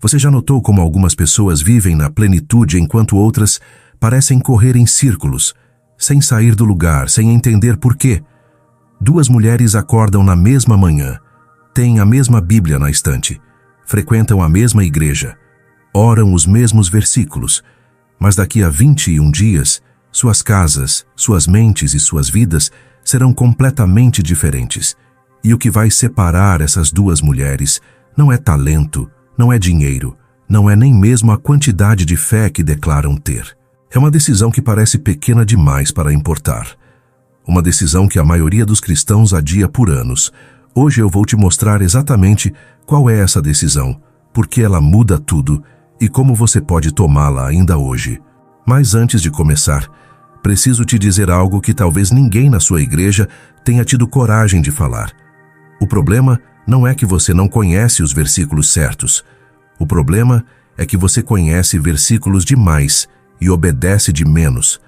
Você já notou como algumas pessoas vivem na plenitude enquanto outras parecem correr em círculos, sem sair do lugar, sem entender por quê? Duas mulheres acordam na mesma manhã, têm a mesma Bíblia na estante, frequentam a mesma igreja, oram os mesmos versículos, mas daqui a 21 dias, suas casas, suas mentes e suas vidas serão completamente diferentes. E o que vai separar essas duas mulheres não é talento, não é dinheiro, não é nem mesmo a quantidade de fé que declaram ter. É uma decisão que parece pequena demais para importar. Uma decisão que a maioria dos cristãos adia por anos. Hoje eu vou te mostrar exatamente qual é essa decisão, por que ela muda tudo e como você pode tomá-la ainda hoje. Mas antes de começar, preciso te dizer algo que talvez ninguém na sua igreja tenha tido coragem de falar. O problema não é que você não conhece os versículos certos. O problema é que você conhece versículos demais e obedece de menos.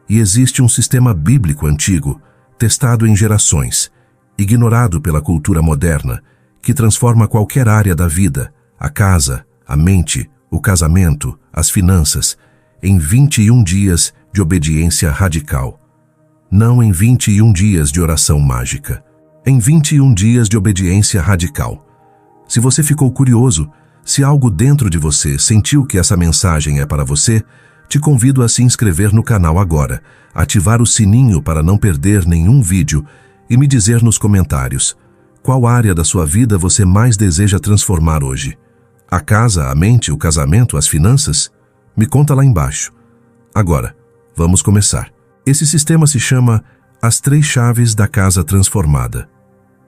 E existe um sistema bíblico antigo, testado em gerações, ignorado pela cultura moderna, que transforma qualquer área da vida, a casa, a mente, o casamento, as finanças, em 21 dias de obediência radical. Não em 21 dias de oração mágica. Em 21 dias de obediência radical. Se você ficou curioso, se algo dentro de você sentiu que essa mensagem é para você, te convido a se inscrever no canal agora, ativar o sininho para não perder nenhum vídeo e me dizer nos comentários qual área da sua vida você mais deseja transformar hoje. A casa, a mente, o casamento, as finanças? Me conta lá embaixo. Agora, vamos começar. Esse sistema se chama As 3 Chaves da Casa Transformada.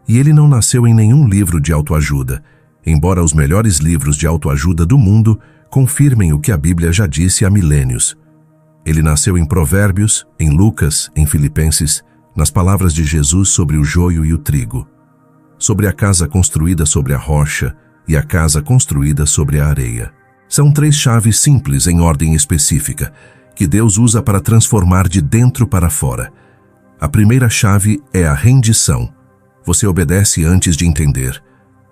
E ele não nasceu em nenhum livro de autoajuda, embora os melhores livros de autoajuda do mundo confirmem o que a Bíblia já disse há milênios. Ele nasceu em Provérbios, em Lucas, em Filipenses, nas palavras de Jesus sobre o joio e o trigo, sobre a casa construída sobre a rocha e a casa construída sobre a areia. São 3 chaves simples em ordem específica, que Deus usa para transformar de dentro para fora. A primeira chave é a rendição. Você obedece antes de entender.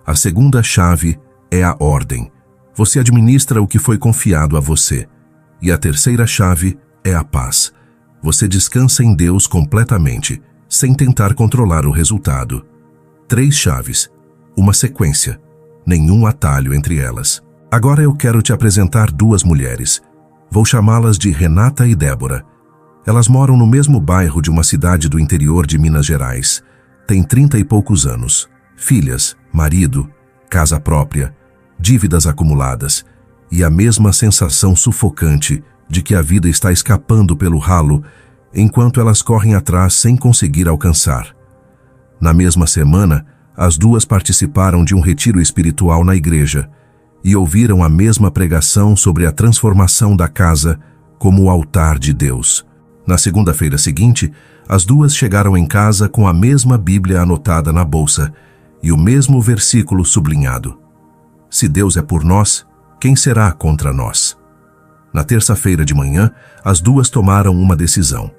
A segunda chave é a ordem. Você administra o que foi confiado a você. E a terceira chave é a paz. Você descansa em Deus completamente, sem tentar controlar o resultado. 3 chaves, uma sequência, nenhum atalho entre elas. Agora eu quero te apresentar 2 mulheres. Vou chamá-las de Renata e Débora. Elas moram no mesmo bairro de uma cidade do interior de Minas Gerais. Têm 30 e poucos anos, filhas, marido, casa própria, dívidas acumuladas e a mesma sensação sufocante de que a vida está escapando pelo ralo enquanto elas correm atrás sem conseguir alcançar. Na mesma semana, as 2 participaram de um retiro espiritual na igreja e ouviram a mesma pregação sobre a transformação da casa como o altar de Deus. Na segunda-feira seguinte, as 2 chegaram em casa com a mesma Bíblia anotada na bolsa e o mesmo versículo sublinhado. Se Deus é por nós, quem será contra nós? Na terça-feira de manhã, as 2 tomaram uma decisão,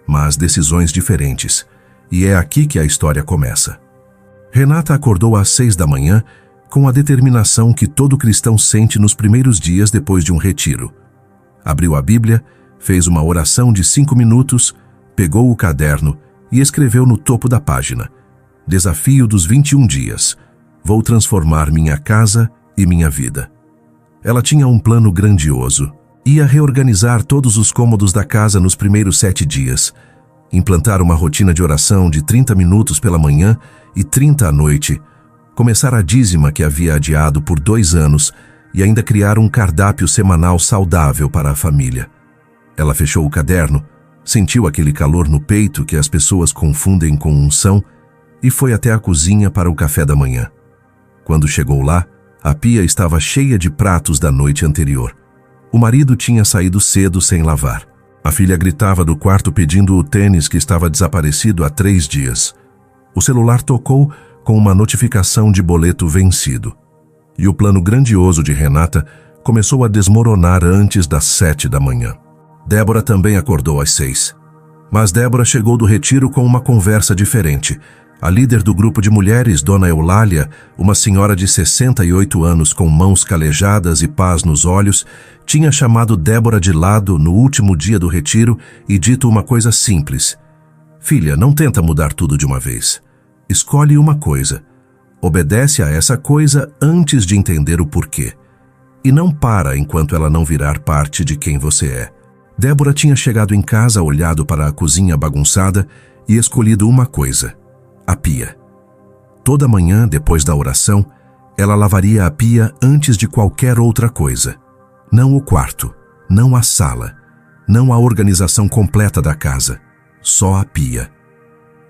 mas decisões diferentes, e é aqui que a história começa. Renata acordou às 6 da manhã com a determinação que todo cristão sente nos primeiros dias depois de um retiro. Abriu a Bíblia, fez uma oração de 5 minutos, pegou o caderno e escreveu no topo da página: Desafio dos 21 dias. Vou transformar minha casa e minha vida. Ela tinha um plano grandioso. Ia reorganizar todos os cômodos da casa nos primeiros 7 dias, implantar uma rotina de oração de 30 minutos pela manhã e 30 à noite, começar a dízima que havia adiado por 2 anos e ainda criar um cardápio semanal saudável para a família. Ela fechou o caderno, sentiu aquele calor no peito que as pessoas confundem com unção e foi até a cozinha para o café da manhã. Quando chegou lá, a pia estava cheia de pratos da noite anterior. O marido tinha saído cedo sem lavar. A filha gritava do quarto pedindo o tênis que estava desaparecido há 3 dias. O celular tocou com uma notificação de boleto vencido. E o plano grandioso de Renata começou a desmoronar antes das 7 da manhã. Débora também acordou às 6. Mas Débora chegou do retiro com uma conversa diferente. A líder do grupo de mulheres, Dona Eulália, uma senhora de 68 anos com mãos calejadas e paz nos olhos, tinha chamado Débora de lado no último dia do retiro e dito uma coisa simples. Filha, não tenta mudar tudo de uma vez. Escolhe uma coisa. Obedece a essa coisa antes de entender o porquê. E não para enquanto ela não virar parte de quem você é. Débora tinha chegado em casa, olhado para a cozinha bagunçada e escolhido uma coisa: a pia. Toda manhã, depois da oração, ela lavaria a pia antes de qualquer outra coisa. Não o quarto, não a sala, não a organização completa da casa, só a pia.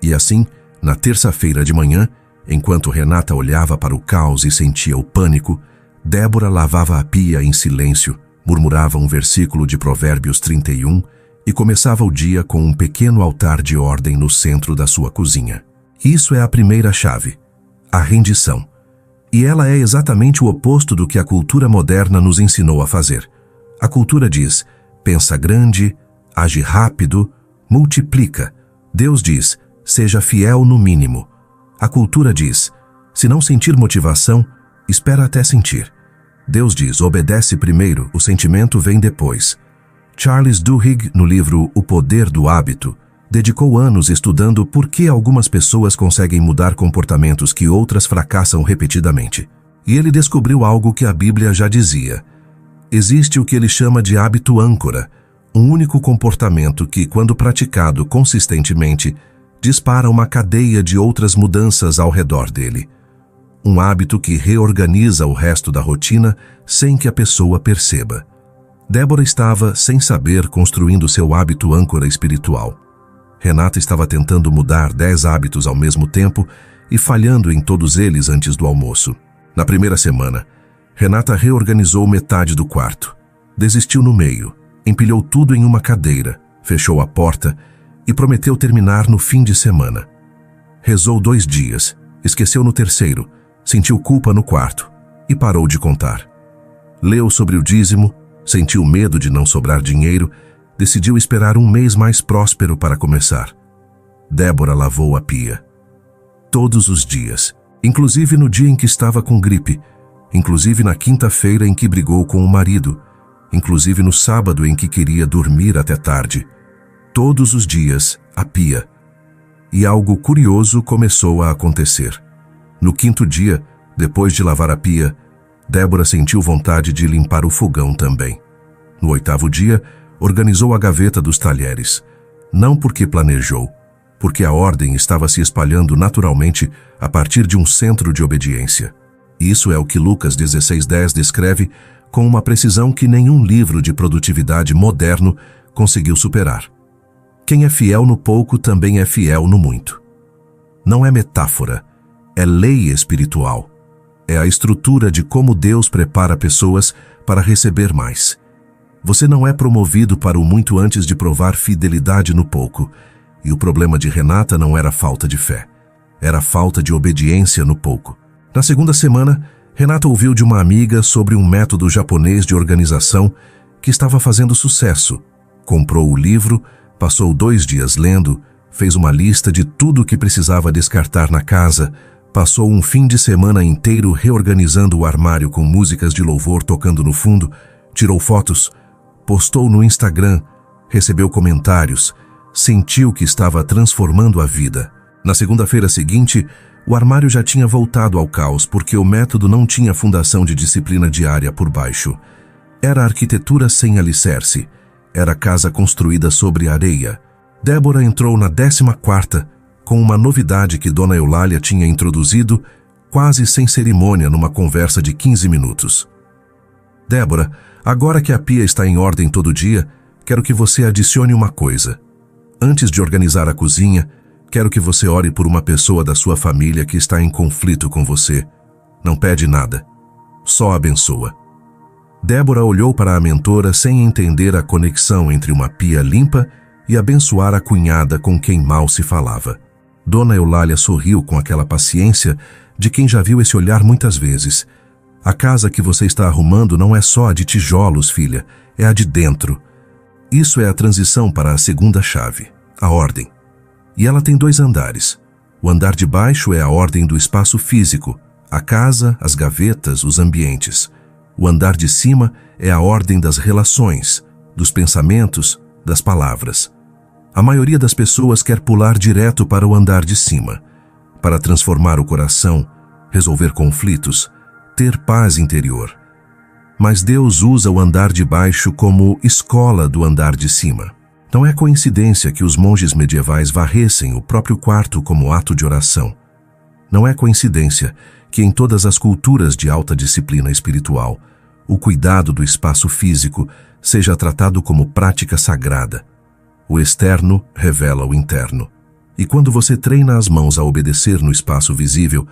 E assim, na terça-feira de manhã, enquanto Renata olhava para o caos e sentia o pânico, Débora lavava a pia em silêncio, murmurava um versículo de Provérbios 31 e começava o dia com um pequeno altar de ordem no centro da sua cozinha. Isso é a primeira chave, a rendição. E ela é exatamente o oposto do que a cultura moderna nos ensinou a fazer. A cultura diz: pensa grande, age rápido, multiplica. Deus diz: seja fiel no mínimo. A cultura diz: se não sentir motivação, espera até sentir. Deus diz: obedece primeiro, o sentimento vem depois. Charles Duhigg, no livro O Poder do Hábito, dedicou anos estudando por que algumas pessoas conseguem mudar comportamentos que outras fracassam repetidamente. E ele descobriu algo que a Bíblia já dizia. Existe o que ele chama de hábito âncora, um único comportamento que, quando praticado consistentemente, dispara uma cadeia de outras mudanças ao redor dele. Um hábito que reorganiza o resto da rotina sem que a pessoa perceba. Débora estava, sem saber, construindo seu hábito âncora espiritual. Renata estava tentando mudar 10 hábitos ao mesmo tempo e falhando em todos eles antes do almoço. Na primeira semana, Renata reorganizou metade do quarto. Desistiu no meio, empilhou tudo em uma cadeira, fechou a porta e prometeu terminar no fim de semana. Rezou 2 dias, esqueceu no terceiro, sentiu culpa no quarto e parou de contar. Leu sobre o dízimo, sentiu medo de não sobrar dinheiro, decidiu esperar um mês mais próspero para começar. Débora lavou a pia. Todos os dias, inclusive no dia em que estava com gripe, inclusive na quinta-feira em que brigou com o marido, inclusive no sábado em que queria dormir até tarde. Todos os dias, a pia. E algo curioso começou a acontecer. No 5º dia, depois de lavar a pia, Débora sentiu vontade de limpar o fogão também. No 8º dia, organizou a gaveta dos talheres. Não porque planejou, porque a ordem estava se espalhando naturalmente a partir de um centro de obediência. Isso é o que Lucas 16:10 descreve com uma precisão que nenhum livro de produtividade moderno conseguiu superar. Quem é fiel no pouco também é fiel no muito. Não é metáfora, é lei espiritual. É a estrutura de como Deus prepara pessoas para receber mais. Você não é promovido para o muito antes de provar fidelidade no pouco. E o problema de Renata não era falta de fé. Era falta de obediência no pouco. Na segunda semana, Renata ouviu de uma amiga sobre um método japonês de organização que estava fazendo sucesso. Comprou o livro, passou 2 dias lendo, fez uma lista de tudo o que precisava descartar na casa, passou um fim de semana inteiro reorganizando o armário com músicas de louvor tocando no fundo, tirou fotos, postou no Instagram, recebeu comentários, sentiu que estava transformando a vida. Na segunda-feira seguinte, o armário já tinha voltado ao caos porque o método não tinha fundação de disciplina diária por baixo. Era arquitetura sem alicerce. Era casa construída sobre areia. Débora entrou na 14ª com uma novidade que Dona Eulália tinha introduzido quase sem cerimônia numa conversa de 15 minutos. Débora, agora que a pia está em ordem todo dia, quero que você adicione uma coisa. Antes de organizar a cozinha, quero que você ore por uma pessoa da sua família que está em conflito com você. Não pede nada, só abençoa. Débora olhou para a mentora sem entender a conexão entre uma pia limpa e abençoar a cunhada com quem mal se falava. Dona Eulália sorriu com aquela paciência de quem já viu esse olhar muitas vezes. A casa que você está arrumando não é só a de tijolos, filha, é a de dentro. Isso é a transição para a segunda chave, a ordem. E ela tem 2 andares. O andar de baixo é a ordem do espaço físico, a casa, as gavetas, os ambientes. O andar de cima é a ordem das relações, dos pensamentos, das palavras. A maioria das pessoas quer pular direto para o andar de cima, para transformar o coração, resolver conflitos, ter paz interior. Mas Deus usa o andar de baixo como escola do andar de cima. Não é coincidência que os monges medievais varressem o próprio quarto como ato de oração. Não é coincidência que em todas as culturas de alta disciplina espiritual, o cuidado do espaço físico seja tratado como prática sagrada. O externo revela o interno. E quando você treina as mãos a obedecer no espaço visível,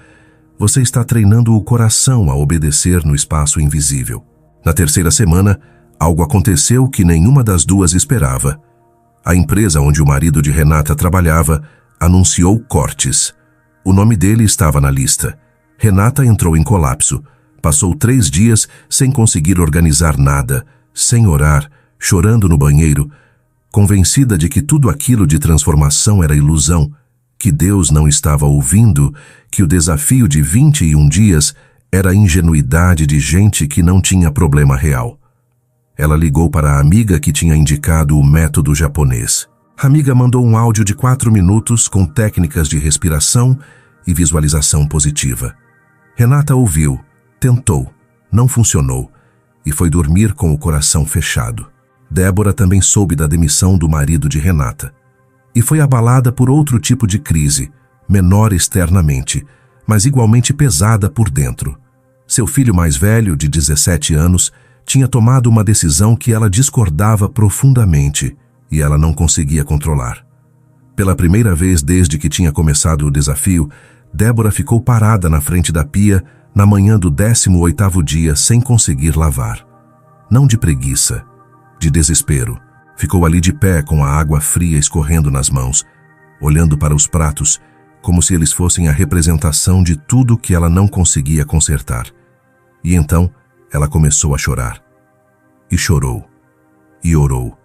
você está treinando o coração a obedecer no espaço invisível. Na terceira semana, algo aconteceu que nenhuma das duas esperava. A empresa onde o marido de Renata trabalhava anunciou cortes. O nome dele estava na lista. Renata entrou em colapso. Passou 3 dias sem conseguir organizar nada, sem orar, chorando no banheiro, convencida de que tudo aquilo de transformação era ilusão, que Deus não estava ouvindo, que o desafio de 21 dias era a ingenuidade de gente que não tinha problema real. Ela ligou para a amiga que tinha indicado o método japonês. A amiga mandou um áudio de 4 minutos com técnicas de respiração e visualização positiva. Renata ouviu, tentou, não funcionou e foi dormir com o coração fechado. Débora também soube da demissão do marido de Renata e foi abalada por outro tipo de crise, menor externamente, mas igualmente pesada por dentro. Seu filho mais velho, de 17 anos, tinha tomado uma decisão que ela discordava profundamente e ela não conseguia controlar. Pela primeira vez desde que tinha começado o desafio, Débora ficou parada na frente da pia na manhã do 18º dia sem conseguir lavar. Não de preguiça, de desespero. Ficou ali de pé com a água fria escorrendo nas mãos, olhando para os pratos, como se eles fossem a representação de tudo que ela não conseguia consertar. E então, ela começou a chorar. E chorou. E orou.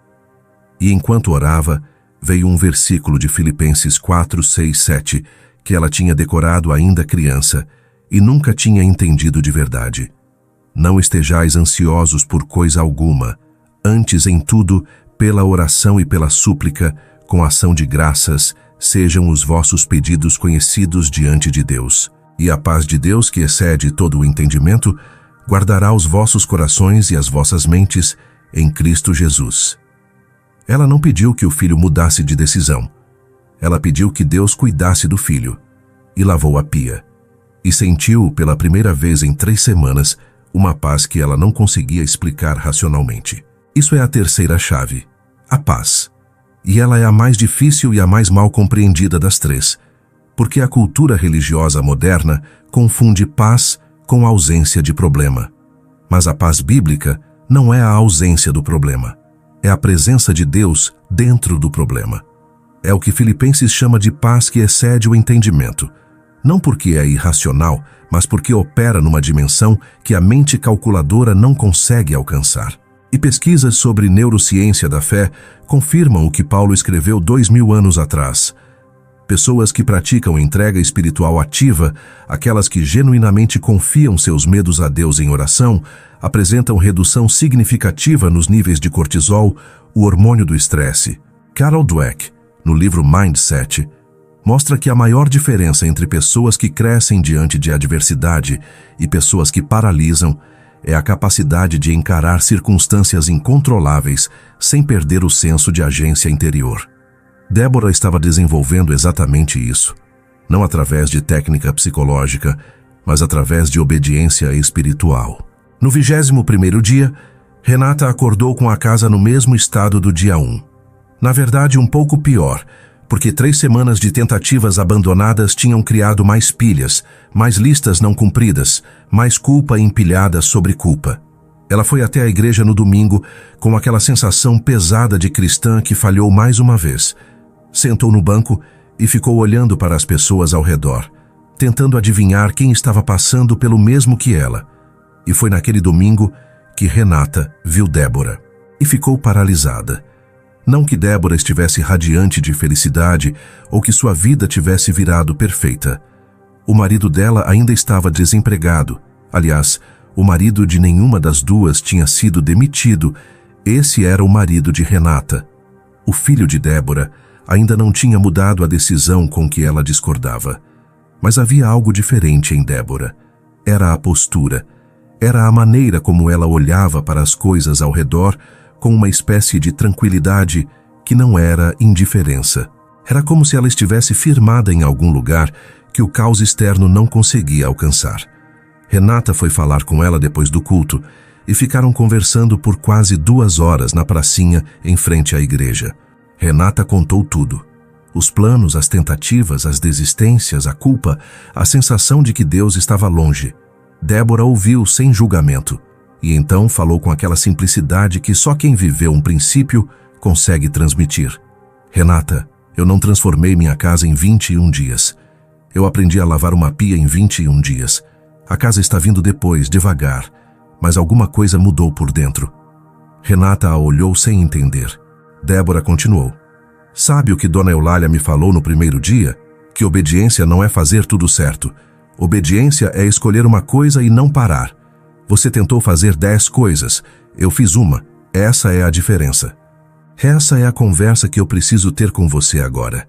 E enquanto orava, veio um versículo de Filipenses 4, 6, 7, que ela tinha decorado ainda criança e nunca tinha entendido de verdade. Não estejais ansiosos por coisa alguma, antes em tudo, pela oração e pela súplica, com ação de graças, sejam os vossos pedidos conhecidos diante de Deus. E a paz de Deus, que excede todo o entendimento, guardará os vossos corações e as vossas mentes em Cristo Jesus. Ela não pediu que o filho mudasse de decisão. Ela pediu que Deus cuidasse do filho. E lavou a pia. E sentiu, pela primeira vez em 3 semanas, uma paz que ela não conseguia explicar racionalmente. Isso é a terceira chave, a paz. E ela é a mais difícil e a mais mal compreendida das 3, porque a cultura religiosa moderna confunde paz com ausência de problema. Mas a paz bíblica não é a ausência do problema, é a presença de Deus dentro do problema. É o que Filipenses chama de paz que excede o entendimento, não porque é irracional, mas porque opera numa dimensão que a mente calculadora não consegue alcançar. E pesquisas sobre neurociência da fé confirmam o que Paulo escreveu 2000 anos atrás. Pessoas que praticam entrega espiritual ativa, aquelas que genuinamente confiam seus medos a Deus em oração, apresentam redução significativa nos níveis de cortisol, o hormônio do estresse. Carol Dweck, no livro Mindset, mostra que a maior diferença entre pessoas que crescem diante de adversidade e pessoas que paralisam é a capacidade de encarar circunstâncias incontroláveis sem perder o senso de agência interior. Débora estava desenvolvendo exatamente isso, não através de técnica psicológica, mas através de obediência espiritual. No 21º dia, Renata acordou com a casa no mesmo estado do dia 1. Na verdade, um pouco pior, porque 3 semanas de tentativas abandonadas tinham criado mais pilhas, mais listas não cumpridas, mais culpa empilhada sobre culpa. Ela foi até a igreja no domingo com aquela sensação pesada de cristã que falhou mais uma vez. Sentou no banco e ficou olhando para as pessoas ao redor, tentando adivinhar quem estava passando pelo mesmo que ela. E foi naquele domingo que Renata viu Débora e ficou paralisada. Não que Débora estivesse radiante de felicidade ou que sua vida tivesse virado perfeita. O marido dela ainda estava desempregado. Aliás, o marido de nenhuma das duas tinha sido demitido. Esse era o marido de Renata. O filho de Débora ainda não tinha mudado a decisão com que ela discordava. Mas havia algo diferente em Débora. Era a postura. Era a maneira como ela olhava para as coisas ao redor com uma espécie de tranquilidade que não era indiferença. Era como se ela estivesse firmada em algum lugar que o caos externo não conseguia alcançar. Renata foi falar com ela depois do culto e ficaram conversando por quase 2 horas na pracinha em frente à igreja. Renata contou tudo. Os planos, as tentativas, as desistências, a culpa, a sensação de que Deus estava longe. Débora ouviu sem julgamento e então falou com aquela simplicidade que só quem viveu um princípio consegue transmitir. Renata, eu não transformei minha casa em 21 dias. Eu aprendi a lavar uma pia em 21 dias. A casa está vindo depois, devagar, mas alguma coisa mudou por dentro. Renata a olhou sem entender. Débora continuou. Sabe o que Dona Eulália me falou no primeiro dia? Que obediência não é fazer tudo certo. Obediência é escolher uma coisa e não parar. Você tentou fazer 10 coisas. Eu fiz uma. Essa é a diferença. Essa é a conversa que eu preciso ter com você agora.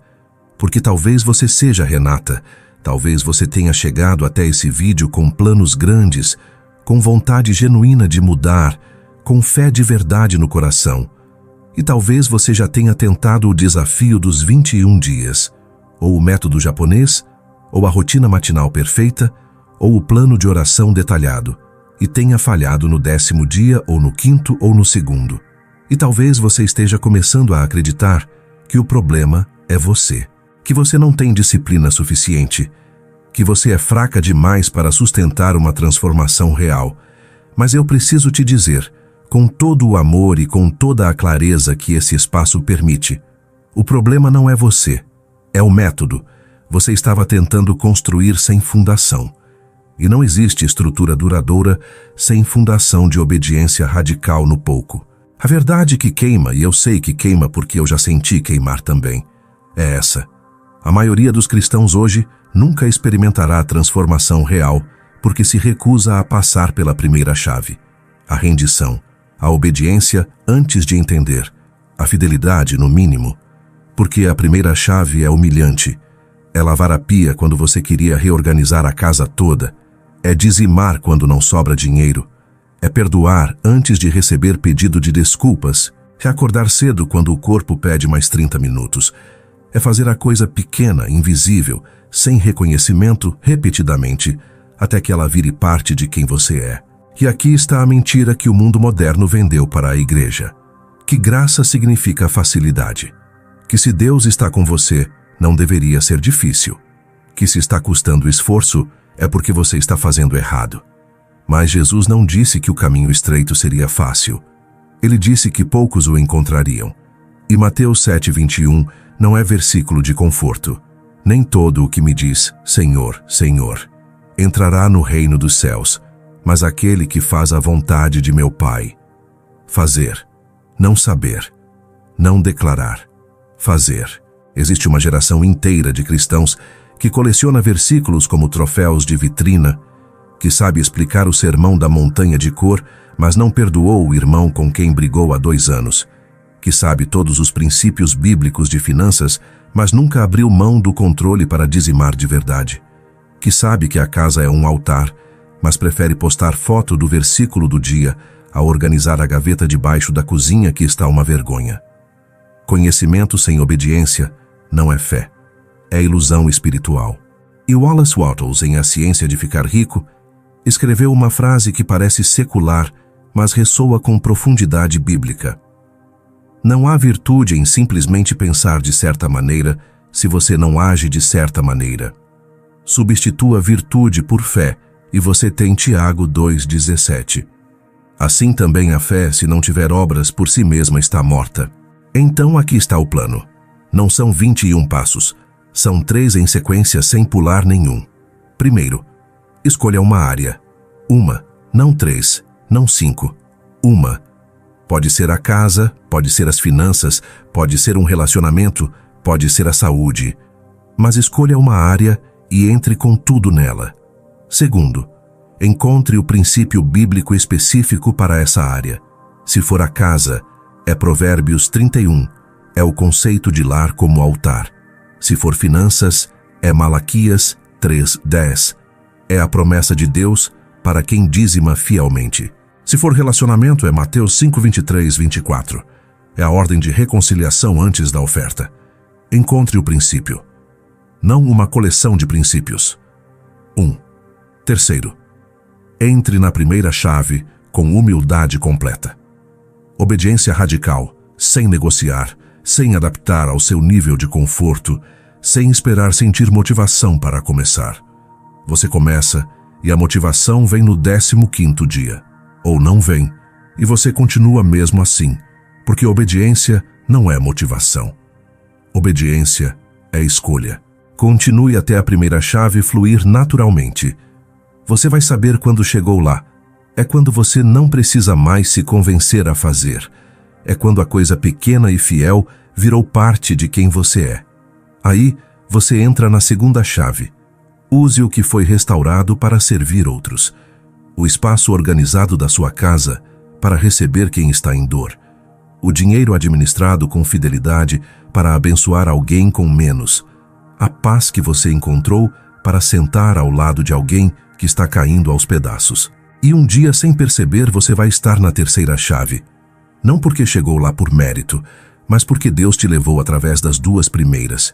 Porque talvez você seja Renata. Talvez você tenha chegado até esse vídeo com planos grandes, com vontade genuína de mudar, com fé de verdade no coração. E talvez você já tenha tentado o desafio dos 21 dias, ou o método japonês, ou a rotina matinal perfeita, ou o plano de oração detalhado, e tenha falhado no 10º dia, ou no 5º, ou no 2º. E talvez você esteja começando a acreditar que o problema é você, que você não tem disciplina suficiente, que você é fraca demais para sustentar uma transformação real. Mas eu preciso te dizer, com todo o amor e com toda a clareza que esse espaço permite, o problema não é você, é o método. Você estava tentando construir sem fundação. E não existe estrutura duradoura sem fundação de obediência radical no pouco. A verdade que queima, e eu sei que queima porque eu já senti queimar também, é essa. A maioria dos cristãos hoje nunca experimentará a transformação real porque se recusa a passar pela primeira chave, a rendição, a obediência antes de entender, a fidelidade no mínimo, porque a primeira chave é humilhante, é lavar a pia quando você queria reorganizar a casa toda, é dizimar quando não sobra dinheiro, é perdoar antes de receber pedido de desculpas, é acordar cedo quando o corpo pede mais 30 minutos, é fazer a coisa pequena, invisível, sem reconhecimento, repetidamente, até que ela vire parte de quem você é. E aqui está a mentira que o mundo moderno vendeu para a igreja. Que graça significa facilidade. Que se Deus está com você, não deveria ser difícil. Que se está custando esforço, é porque você está fazendo errado. Mas Jesus não disse que o caminho estreito seria fácil. Ele disse que poucos o encontrariam. E Mateus 7:21 não é versículo de conforto. Nem todo o que me diz, Senhor, Senhor, entrará no reino dos céus, mas aquele que faz a vontade de meu Pai. Fazer, não saber, não declarar, fazer. Existe uma geração inteira de cristãos que coleciona versículos como troféus de vitrina, que sabe explicar o sermão da montanha de cor, mas não perdoou o irmão com quem brigou há 2 anos, que sabe todos os princípios bíblicos de finanças, mas nunca abriu mão do controle para dizimar de verdade, que sabe que a casa é um altar, mas prefere postar foto do versículo do dia a organizar a gaveta debaixo da cozinha que está uma vergonha. Conhecimento sem obediência não é fé, é ilusão espiritual. E Wallace Wattles, em A Ciência de Ficar Rico, escreveu uma frase que parece secular, mas ressoa com profundidade bíblica. Não há virtude em simplesmente pensar de certa maneira se você não age de certa maneira. Substitua virtude por fé e você tem Tiago 2,17. Assim também a fé, se não tiver obras, por si mesma está morta. Então aqui está o plano. Não são 21 passos, são 3 em sequência sem pular nenhum. Primeiro, escolha uma área. 1, não 3, não 5. 1. Pode ser a casa, pode ser as finanças, pode ser um relacionamento, pode ser a saúde. Mas escolha uma área e entre com tudo nela. Segundo, encontre o princípio bíblico específico para essa área. Se for a casa, é Provérbios 31, é o conceito de lar como altar. Se for finanças, é Malaquias 3:10, é a promessa de Deus para quem dízima fielmente. Se for relacionamento, é Mateus 5:23-24, é a ordem de reconciliação antes da oferta. Encontre o princípio, não uma coleção de princípios. Terceiro, entre na primeira chave com humildade completa. Obediência radical, sem negociar, sem adaptar ao seu nível de conforto, sem esperar sentir motivação para começar. Você começa e a motivação vem no 15º dia. Ou não vem, e você continua mesmo assim, porque obediência não é motivação. Obediência é escolha. Continue até a primeira chave fluir naturalmente. Você vai saber quando chegou lá. É quando você não precisa mais se convencer a fazer. É quando a coisa pequena e fiel virou parte de quem você é. Aí, você entra na segunda chave. Use o que foi restaurado para servir outros. O espaço organizado da sua casa para receber quem está em dor. O dinheiro administrado com fidelidade para abençoar alguém com menos. A paz que você encontrou para sentar ao lado de alguém que está caindo aos pedaços. E um dia, sem perceber, você vai estar na terceira chave. Não porque chegou lá por mérito, mas porque Deus te levou através das duas primeiras.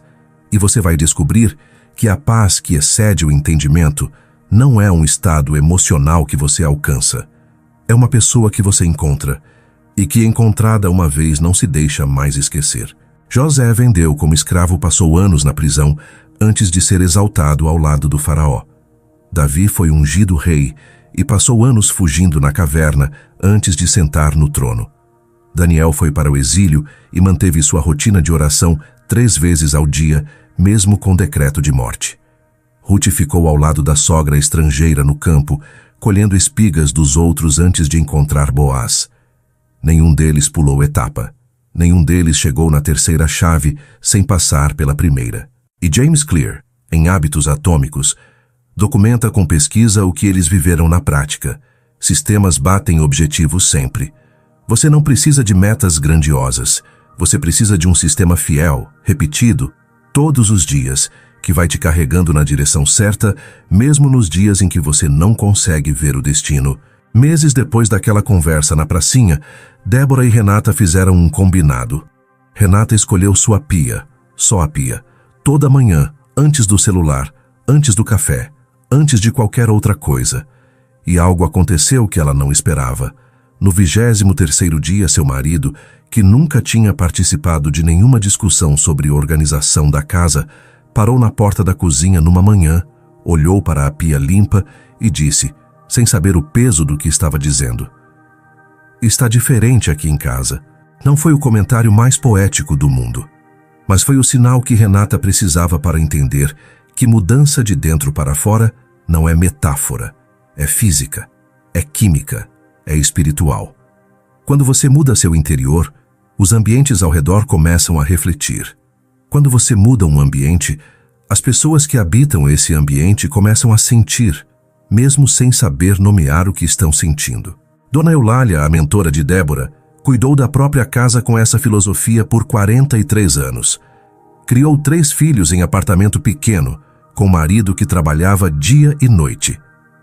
E você vai descobrir que a paz que excede o entendimento não é um estado emocional que você alcança. É uma pessoa que você encontra e que, encontrada uma vez, não se deixa mais esquecer. José vendeu como escravo, passou anos na prisão antes de ser exaltado ao lado do faraó. Davi foi ungido rei e passou anos fugindo na caverna antes de sentar no trono. Daniel foi para o exílio e manteve sua rotina de oração 3 vezes ao dia, mesmo com decreto de morte. Ruth ficou ao lado da sogra estrangeira no campo, colhendo espigas dos outros antes de encontrar Boaz. Nenhum deles pulou etapa. Nenhum deles chegou na terceira chave sem passar pela primeira. E James Clear, em Hábitos Atômicos, documenta com pesquisa o que eles viveram na prática. Sistemas batem objetivos sempre. Você não precisa de metas grandiosas. Você precisa de um sistema fiel, repetido, todos os dias, que vai te carregando na direção certa, mesmo nos dias em que você não consegue ver o destino. Meses depois daquela conversa na pracinha, Débora e Renata fizeram um combinado. Renata escolheu sua pia, só a pia, toda manhã, antes do celular, antes do café, antes de qualquer outra coisa. E algo aconteceu que ela não esperava. No 23º dia, seu marido, que nunca tinha participado de nenhuma discussão sobre organização da casa, parou na porta da cozinha numa manhã, olhou para a pia limpa e disse, sem saber o peso do que estava dizendo: "Está diferente aqui em casa." Não foi o comentário mais poético do mundo, mas foi o sinal que Renata precisava para entender que mudança de dentro para fora não é metáfora, é física, é química, é espiritual. Quando você muda seu interior, os ambientes ao redor começam a refletir. Quando você muda um ambiente, as pessoas que habitam esse ambiente começam a sentir, mesmo sem saber nomear o que estão sentindo. Dona Eulália, a mentora de Débora, cuidou da própria casa com essa filosofia por 43 anos. Criou 3 filhos em apartamento pequeno, com marido que trabalhava dia e noite.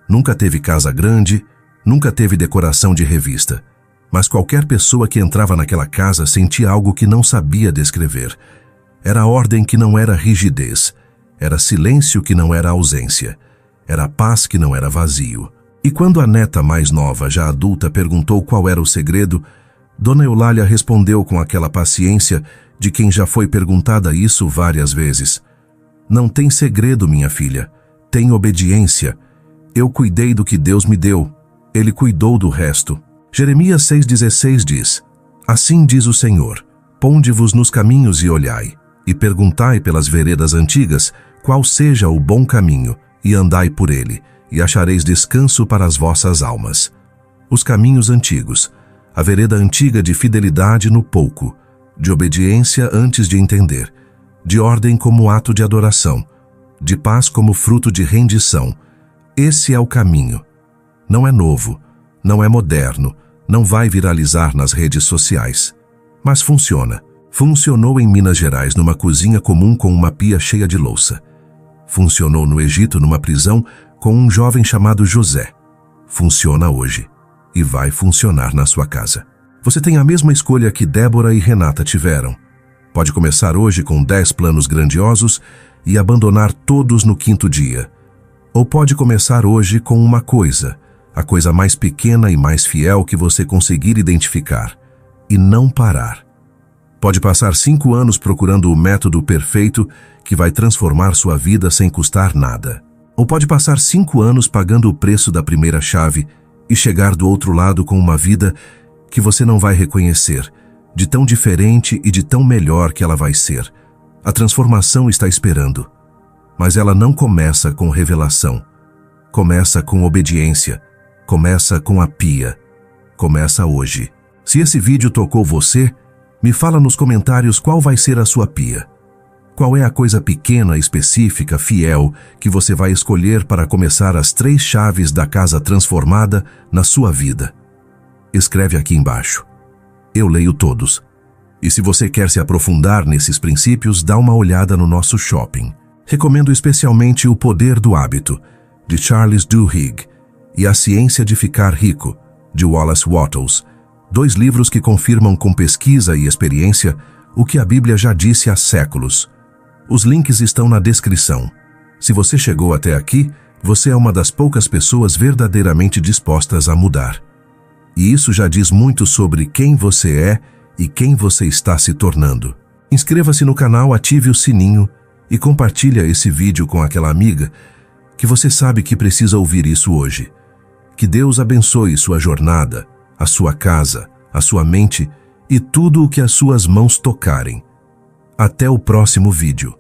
Nunca teve casa grande, nunca teve decoração de revista. Mas qualquer pessoa que entrava naquela casa sentia algo que não sabia descrever. Era ordem que não era rigidez. Era silêncio que não era ausência. Era paz que não era vazio. E quando a neta mais nova, já adulta, perguntou qual era o segredo, Dona Eulália respondeu com aquela paciência de quem já foi perguntada isso várias vezes. "Não tem segredo, minha filha. Tem obediência. Eu cuidei do que Deus me deu. Ele cuidou do resto." Jeremias 6,16 diz: "Assim diz o Senhor, ponde-vos nos caminhos e olhai, e perguntai pelas veredas antigas qual seja o bom caminho, e andai por ele, e achareis descanso para as vossas almas." Os caminhos antigos, a vereda antiga de fidelidade no pouco, de obediência antes de entender, de ordem como ato de adoração, de paz como fruto de rendição. Esse é o caminho. Não é novo, não é moderno, não vai viralizar nas redes sociais. Mas funciona. Funcionou em Minas Gerais numa cozinha comum com uma pia cheia de louça. Funcionou no Egito numa prisão com um jovem chamado José. Funciona hoje. E vai funcionar na sua casa. Você tem a mesma escolha que Débora e Renata tiveram. Pode começar hoje com 10 planos grandiosos e abandonar todos no 5º dia. Ou pode começar hoje com uma coisa, a coisa mais pequena e mais fiel que você conseguir identificar, e não parar. Pode passar 5 anos procurando o método perfeito que vai transformar sua vida sem custar nada. Ou pode passar 5 anos pagando o preço da primeira chave e chegar do outro lado com uma vida que você não vai reconhecer, de tão diferente e de tão melhor que ela vai ser. A transformação está esperando. Mas ela não começa com revelação. Começa com obediência. Começa com a pia. Começa hoje. Se esse vídeo tocou você, me fala nos comentários qual vai ser a sua pia. Qual é a coisa pequena, específica, fiel que você vai escolher para começar as 3 chaves da casa transformada na sua vida? Escreve aqui embaixo. Eu leio todos. E se você quer se aprofundar nesses princípios, dá uma olhada no nosso shopping. Recomendo especialmente O Poder do Hábito, de Charles Duhigg, e A Ciência de Ficar Rico, de Wallace Wattles, 2 livros que confirmam com pesquisa e experiência o que a Bíblia já disse há séculos. Os links estão na descrição. Se você chegou até aqui, você é uma das poucas pessoas verdadeiramente dispostas a mudar. E isso já diz muito sobre quem você é e quem você está se tornando. Inscreva-se no canal, ative o sininho e compartilha esse vídeo com aquela amiga que você sabe que precisa ouvir isso hoje. Que Deus abençoe sua jornada, a sua casa, a sua mente e tudo o que as suas mãos tocarem. Até o próximo vídeo.